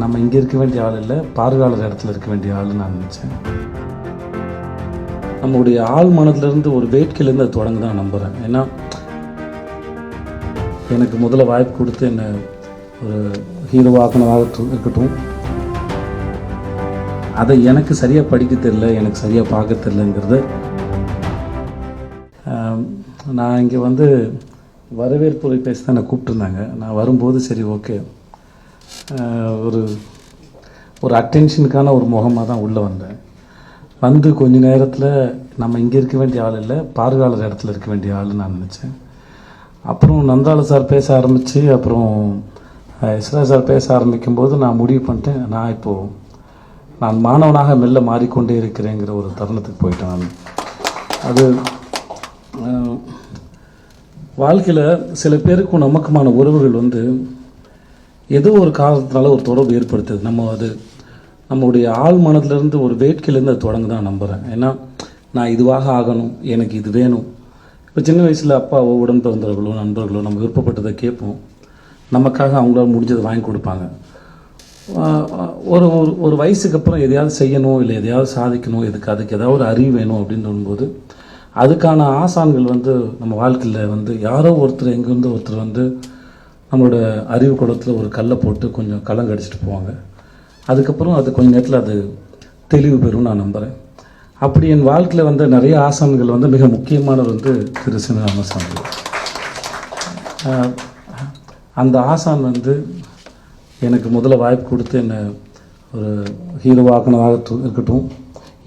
நம்ம இங்கே இருக்க வேண்டிய ஆள் இல்லை, பார்வையாளர் இடத்துல இருக்க வேண்டிய ஆள்னு நான் நினச்சேன். நம்மளுடைய ஆள் மனதிலேருந்து ஒரு வேட்கையிலேருந்து அது தொடங்க தான் நம்புகிறேன். ஏன்னா எனக்கு முதல்ல வாய்ப்பு கொடுத்து என்னை ஒரு ஹீரோவாக்கினதாக இருக்கட்டும், அதை எனக்கு சரியாக படிக்க தெரியல, எனக்கு சரியாக பார்க்க தெரியலங்கிறது. நான் இங்கே வந்து வரவேற்புரை பேச தான் என்னை கூப்பிட்டுருந்தாங்க. நான் வரும்போது சரி ஓகே, ஒரு அட்டென்ஷனுக்கான ஒரு முகமாக தான் உள்ளே வந்தேன். வந்து கொஞ்ச நேரத்தில் நம்ம இங்கே இருக்க வேண்டிய ஆள் இல்லை, பார்வையாளர் இடத்துல இருக்க வேண்டிய ஆள்னு நான் நினச்சேன். அப்புறம் நந்தாள சார் பேச ஆரம்பித்து, அப்புறம் எஸ்ரா சார் பேச ஆரம்பிக்கும்போது நான் முடிவு பண்ணிட்டேன், நான் மாணவனாக மெல்ல மாறிக்கொண்டே இருக்கிறேங்கிற ஒரு தருணத்துக்கு போயிட்டேன். நான் அது வாழ்க்கையில் சில பேருக்கும் நமக்குமான உறவுகள் வந்து ஏதோ ஒரு காரணத்தினால ஒரு தொடர்பு ஏற்படுத்துது. நம்மளுடைய ஆள் மனதிலேருந்து ஒரு வேட்கையிலேருந்து அது தொடங்க தான் நம்புகிறேன். ஏன்னா நான் இதுவாக ஆகணும், எனக்கு இது வேணும். இப்போ சின்ன வயசில் அப்பாவோ உடன் பிறந்தவர்களோ நண்பர்களோ நம்ம விருப்பப்பட்டதை கேட்போம், நமக்காக அவங்களால முடிஞ்சதை வாங்கி கொடுப்பாங்க. ஒரு வயசுக்கு அப்புறம் எதையாவது செய்யணும், இல்லை எதையாவது சாதிக்கணும், அதுக்கு ஏதாவது ஒரு அறிவு வேணும் அப்படின்னு சொல்லும்போது அதுக்கான ஆசான்கள் வந்து நம்ம வாழ்க்கையில் வந்து யாரோ ஒருத்தர் எங்கேருந்து ஒருத்தர் வந்து நம்மளோட அறிவு குளத்தில் ஒரு கல்லை போட்டு கொஞ்சம் கலங்கடிச்சிட்டு போவாங்க. அதுக்கப்புறம் அது கொஞ்சம் நேரத்தில் அது தெளிவு பெறும் நான் நம்புகிறேன். அப்படி என் வாழ்க்கையில் வந்து நிறைய ஆசான்கள் வந்து மிக முக்கியமானவர் வந்து திரு சிவராமசாமி. அந்த ஆசான் வந்து எனக்கு முதல்ல வாய்ப்பு கொடுத்து என்னை ஒரு ஹீரோவாக்கினதாக இருக்கட்டும்,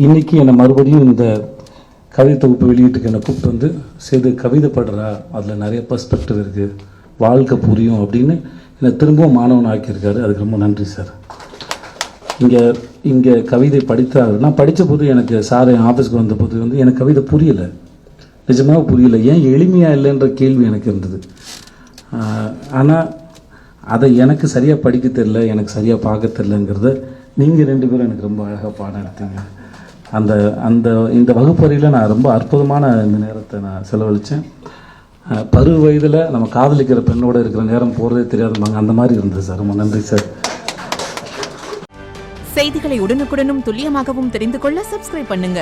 இன்றைக்கி என்னை மறுபடியும் இந்த கவிதை தொகுப்பு வெளியீட்டுக்கு என்னை கூப்பிட்டு வந்து செய்து கவிதை படுறா, அதில் நிறைய பெர்ஸ்பெக்டிவ் இருக்குது, வாழ்க்கை புரியும் அப்படின்னு என்னை திரும்பவும் மாணவன் ஆக்கியிருக்காரு. அதுக்கு ரொம்ப நன்றி சார். இங்கே கவிதை படித்தார். நான் படித்த போது எனக்கு சார் என் ஆஃபீஸ்க்கு வந்த போது வந்து எனக்கு கவிதை புரியலை, நிஜமாக புரியலை. ஏன் எளிமையாக இல்லைன்ற கேள்வி எனக்கு இருந்தது. ஆனால் அதை எனக்கு சரியாக படிக்க தெரியல, எனக்கு சரியாக பார்க்க தெரியலங்கிறத நீங்கள் 2 பேரும் எனக்கு ரொம்ப அழகாக பாடம் எடுத்தீங்க. இந்த வகுப்பறையில் நான் ரொம்ப அற்புதமான இந்த நேரத்தை நான் செலவழித்தேன். பருவ வயதில் நம்ம காதலிக்கிற பெண்ணோடு இருக்கிற நேரம் போகிறதே தெரியாதுமாங்க, அந்த மாதிரி இருந்தது சார். ரொம்ப நன்றி சார். செய்திகளை உடனுக்குடனும் துல்லியமாகவும் தெரிந்து கொள்ள சப்ஸ்கிரைப் பண்ணுங்க.